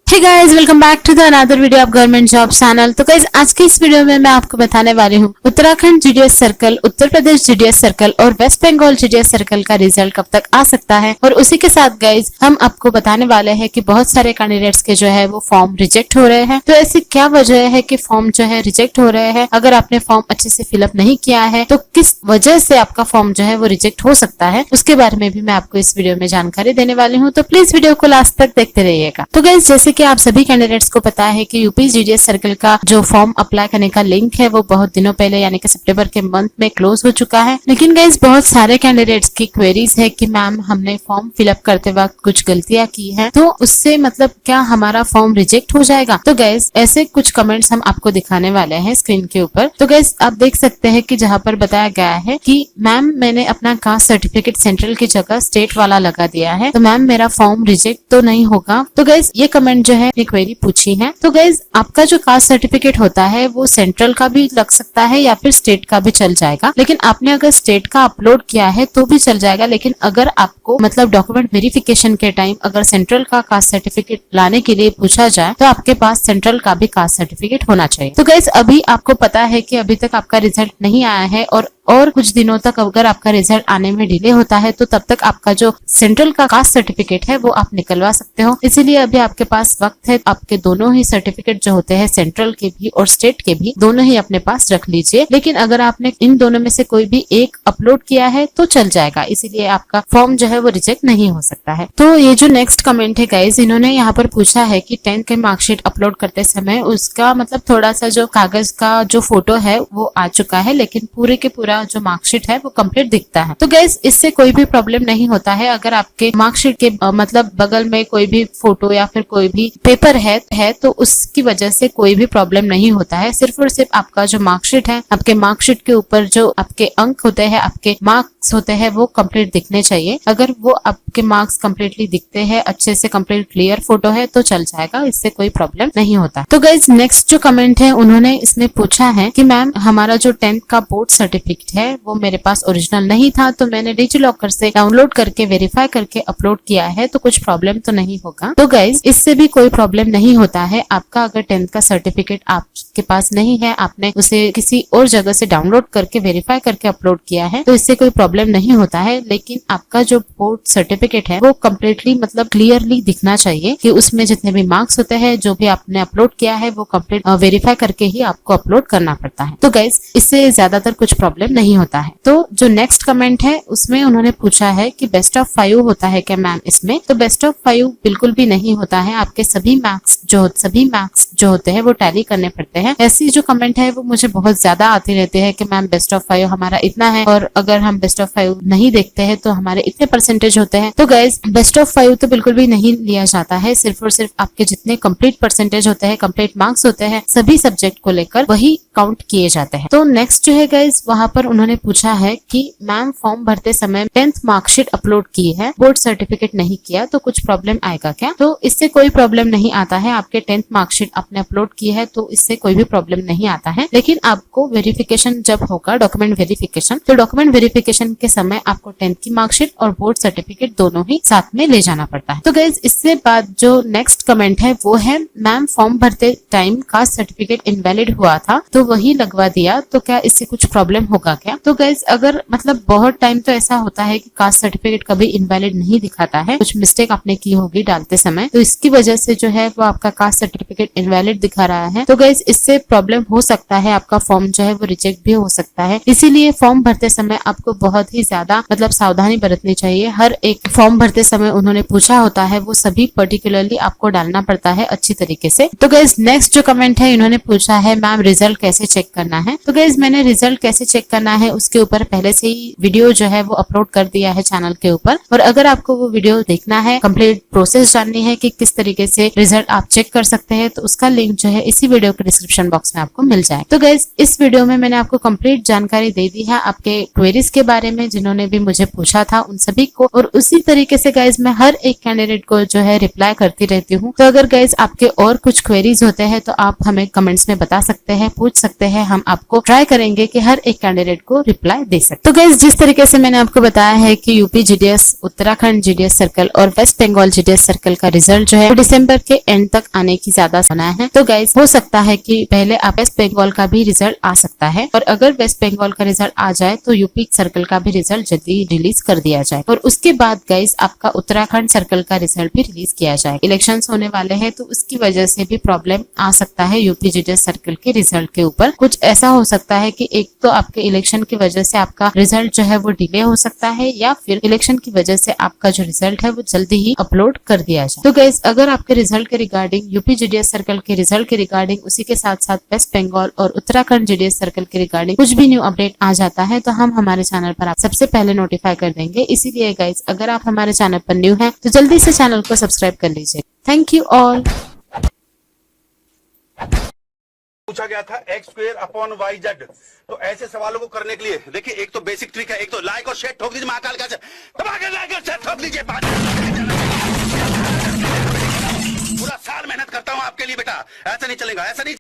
Hey guys, welcome back to the another video of government job channel. तो guys, आज की इस video में मैं आपको बताने वाली हूँ Uttarakhand GDS circle, Uttar Pradesh GDS circle और वेस्ट बंगाल जीडीएस सर्कल का रिजल्ट कब तक आ सकता है। और उसी के साथ गाइस, हम आपको बताने वाले हैं कि बहुत सारे कैंडिडेट्स के जो है वो फॉर्म रिजेक्ट हो रहे हैं। तो ऐसी क्या वजह है कि फॉर्म जो है रिजेक्ट हो रहे हैं। अगर आपने फॉर्म अच्छे से फिलअप नहीं किया है तो किस वजह से आपका फॉर्म जो है वो रिजेक्ट हो सकता है, उसके बारे में भी मैं आपको इस वीडियो में जानकारी देने वाली हूँ। तो प्लीज वीडियो को लास्ट तक देखते रहिएगा। तो गाइस, जैसे कि आप सभी कैंडिडेट्स को पता है कि यूपी जीडीएस सर्कल का जो फॉर्म अप्लाई करने का लिंक है वो बहुत दिनों पहले यानी कि सितंबर के मंथ में क्लोज हो चुका है। लेकिन गाइस, बहुत सारे कैंडिडेट्स की क्वेरीज है कि मैम हमने फॉर्म फिलअप करते वक्त कुछ गलतियां की है, तो उससे मतलब क्या हमारा फॉर्म रिजेक्ट हो जाएगा। तो गाइस, ऐसे कुछ कमेंट्स हम आपको दिखाने वाले हैं स्क्रीन के ऊपर। तो गाइस, आप देख सकते हैं कि जहाँ पर बताया गया है कि मैम मैंने अपना कास्ट सर्टिफिकेट सेंट्रल की जगह स्टेट वाला लगा दिया है, तो मैम मेरा फॉर्म रिजेक्ट तो नहीं होगा। तो गाइस, ये कमेंट जो है क्वेरी पूछी है। तो गाइज, आपका जो कास्ट सर्टिफिकेट होता है वो सेंट्रल का भी लग सकता है या फिर स्टेट का भी चल जाएगा। लेकिन आपने अगर स्टेट का अपलोड किया है तो भी चल जाएगा। लेकिन अगर आपको मतलब डॉक्यूमेंट वेरिफिकेशन के टाइम अगर सेंट्रल का कास्ट सर्टिफिकेट लाने के लिए पूछा जाए तो आपके पास सेंट्रल का भी कास्ट सर्टिफिकेट होना चाहिए। तो गाइज, अभी आपको पता है कि अभी तक आपका रिजल्ट नहीं आया है और कुछ दिनों तक अगर आपका रिजल्ट आने में डिले होता है तो तब तक आपका जो सेंट्रल का कास्ट सर्टिफिकेट है वो आप निकलवा सकते हो। इसीलिए अभी आपके पास वक्त है, आपके दोनों ही सर्टिफिकेट जो होते हैं सेंट्रल के भी और स्टेट के भी, दोनों ही अपने पास रख लीजिए। लेकिन अगर आपने इन दोनों में से कोई भी एक अपलोड किया है तो चल जाएगा, इसीलिए आपका फॉर्म जो है वो रिजेक्ट नहीं हो सकता है। तो ये जो नेक्स्ट कमेंट है गाइज, इन्होंने यहाँ पर पूछा है कि 10th के मार्कशीट अपलोड करते समय उसका मतलब थोड़ा सा जो कागज का जो फोटो है वो आ चुका है, लेकिन पूरे के पूरा जो मार्कशीट है वो कंप्लीट दिखता है। तो गाइस, इससे कोई भी प्रॉब्लम नहीं होता है। अगर आपके मार्कशीट के मतलब बगल में कोई भी फोटो या फिर कोई भी पेपर है तो उसकी वजह से कोई भी प्रॉब्लम नहीं होता है। सिर्फ और सिर्फ आपका जो मार्कशीट है, आपके मार्कशीट के ऊपर जो आपके अंक होते हैं, आपके मार्क्स होते हैं, वो कंप्लीट दिखने चाहिए। अगर वो आपके मार्क्स कंप्लीटली दिखते हैं, अच्छे से कंप्लीट क्लियर फोटो है तो चल जाएगा, इससे कोई प्रॉब्लम नहीं होता। तो गाइज, नेक्स्ट जो कमेंट है उन्होंने इसमें पूछा है कि मैम हमारा जो 10th का बोर्ड सर्टिफिकेट है वो मेरे पास ओरिजिनल नहीं था, तो मैंने डिजिलॉकर से डाउनलोड करके वेरीफाई करके अपलोड किया है, तो कुछ प्रॉब्लम तो नहीं होगा। तो गाइज, इससे भी कोई प्रॉब्लम नहीं होता है। आपका अगर 10th का सर्टिफिकेट आपके पास नहीं है, आपने उसे किसी और जगह से डाउनलोड करके वेरीफाई करके अपलोड किया है, तो इससे कोई प्रॉब्लम नहीं होता है। लेकिन आपका जो बोर्ड सर्टिफिकेट है वो कम्प्लीटली मतलब क्लियरली दिखना चाहिए कि उसमें जितने भी मार्क्स होते हैं, जो भी आपने अपलोड किया है वो कम्प्लीट वेरीफाई करके ही आपको अपलोड करना पड़ता है। तो गाइज, इससे ज्यादातर कुछ प्रॉब्लम नहीं होता है। तो जो नेक्स्ट कमेंट है उसमें उन्होंने पूछा है कि बेस्ट ऑफ 5 होता है क्या मैम इसमें। तो बेस्ट ऑफ 5 बिल्कुल भी नहीं होता है। आपके सभी मार्क्स जो होते हैं वो टैली करने पड़ते हैं। ऐसी जो कमेंट है वो मुझे बहुत ज्यादा आती रहती है कि मैम बेस्ट ऑफ 5 हमारा इतना है, और अगर हम बेस्ट ऑफ 5 नहीं देखते हैं तो हमारे इतने परसेंटेज होते हैं। तो गाइज, बेस्ट ऑफ 5 तो बिल्कुल भी नहीं लिया जाता है। सिर्फ और सिर्फ आपके जितने कंप्लीट परसेंटेज होते हैं, कंप्लीट मार्क्स होते हैं, सभी सब्जेक्ट को लेकर वही काउंट किए जाते हैं। तो नेक्स्ट जो है गाइज, वहां पर उन्होंने पूछा है कि मैम फॉर्म भरते समय 10th मार्कशीट अपलोड की है, बोर्ड सर्टिफिकेट नहीं किया, तो कुछ प्रॉब्लम आएगा क्या। तो इससे कोई प्रॉब्लम नहीं आता है। आपके 10th मार्कशीट आपने अपलोड की है तो इससे कोई भी प्रॉब्लम नहीं आता है। लेकिन आपको वेरिफिकेशन जब होगा, डॉक्यूमेंट वेरिफिकेशन, तो डॉक्यूमेंट वेरिफिकेशन के समय आपको 10th की मार्कशीट और बोर्ड सर्टिफिकेट दोनों ही साथ में ले जाना पड़ता है। तो गाइज, इससे बाद जो नेक्स्ट कमेंट है वो है मैम फॉर्म भरते टाइम कास्ट सर्टिफिकेट इनवैलिड हुआ था तो वही लगवा दिया, तो क्या इससे कुछ प्रॉब्लम होगा क्या। तो गाइज, अगर मतलब बहुत टाइम तो ऐसा होता है कि कास्ट सर्टिफिकेट कभी इनवैलिड नहीं दिखाता है, कुछ मिस्टेक आपने की होगी डालते समय, तो इसकी वजह से जो है वो आपका कास्ट सर्टिफिकेट इनवैलिड दिखा रहा है। तो गाइज, इससे प्रॉब्लम हो सकता है, आपका फॉर्म जो है वो रिजेक्ट भी हो सकता है। इसीलिए फॉर्म भरते समय आपको बहुत ही ज्यादा मतलब सावधानी बरतनी चाहिए। हर एक फॉर्म भरते समय उन्होंने पूछा होता है वो सभी पर्टिकुलरली आपको डालना पड़ता है अच्छी तरीके से। तो गाइज, नेक्स्ट जो कमेंट है इन्होंने पूछा है मैम रिजल्ट कैसे चेक करना है। तो गाइज, मैंने रिजल्ट कैसे चेक करना है उसके ऊपर पहले से ही वीडियो जो है वो अपलोड कर दिया है चैनल के ऊपर, और अगर आपको वो वीडियो देखना है, कंप्लीट प्रोसेस जाननी है कि किस तरीके से रिजल्ट आप चेक कर सकते हैं, तो उसका लिंक जो है इसी वीडियो के डिस्क्रिप्शन बॉक्स में आपको मिल जाए। तो गाइज, इस वीडियो में मैंने आपको कंप्लीट जानकारी दे दी है आपके क्वेरीज के बारे में जिन्होंने भी मुझे पूछा था उन सभी को, और उसी तरीके से गाइज मैं हर एक कैंडिडेट को जो है रिप्लाई करती रहती हूँ। तो अगर गाइज आपके और कुछ क्वेरीज होते हैं तो आप हमें कमेंट्स में बता सकते हैं, पूछ सकते हैं, हम आपको ट्राई करेंगे कि हर एक कैंडिडेट को रिप्लाई दे सके। तो गाइस, जिस तरीके से मैंने आपको बताया है कि UP GDS, Uttarakhand GDS circle और वेस्ट बंगाल जीडीएस सर्कल का रिजल्ट जो है दिसंबर के एंड तक आने की ज्यादा संभावना है। तो गाइस, हो सकता है कि पहले आप वेस्ट बंगाल का भी रिजल्ट आ सकता है, और अगर वेस्ट बंगाल का रिजल्ट आ जाए तो यूपी सर्कल का भी रिजल्ट जल्दी रिलीज कर दिया जाए, और उसके बाद गाइस आपका उत्तराखंड सर्कल का रिजल्ट भी रिलीज किया जाए। इलेक्शंस होने वाले हैं तो उसकी वजह से भी प्रॉब्लम आ सकता है यूपी जीडीएस सर्कल के रिजल्ट के ऊपर। कुछ ऐसा हो सकता है कि एक तो आपके इलेक्शन की वजह से आपका रिजल्ट जो है वो डिले हो सकता है, या फिर इलेक्शन की वजह से आपका जो रिजल्ट है वो जल्दी ही अपलोड कर दिया जाए। तो गाइस, अगर आपके रिजल्ट के रिगार्डिंग, यूपी जीडीएस सर्कल के रिजल्ट के रिगार्डिंग, उसी के साथ साथ वेस्ट बंगाल और उत्तराखंड जीडीएस सर्कल के रिगार्डिंग कुछ भी न्यू अपडेट आ जाता है तो हम हमारे चैनल पर आप सबसे पहले नोटिफाई कर देंगे। इसीलिए गाइस, अगर आप हमारे चैनल पर न्यू हैं तो जल्दी से चैनल को सब्सक्राइब कर लीजिए। Thank you all. पूछा गया था X square upon Y Z. तो ऐसे सवालों को करने के लिए देखिए, एक तो बेसिक ट्रिक है, एक तो लाइक और शेयर ठोक दीजिए, महाकाल का दबा के लाइक और शेयर ठोक दीजिए। पूरा साल मेहनत करता हूं आपके लिए बेटा, ऐसा नहीं चलेगा, ऐसा नहीं।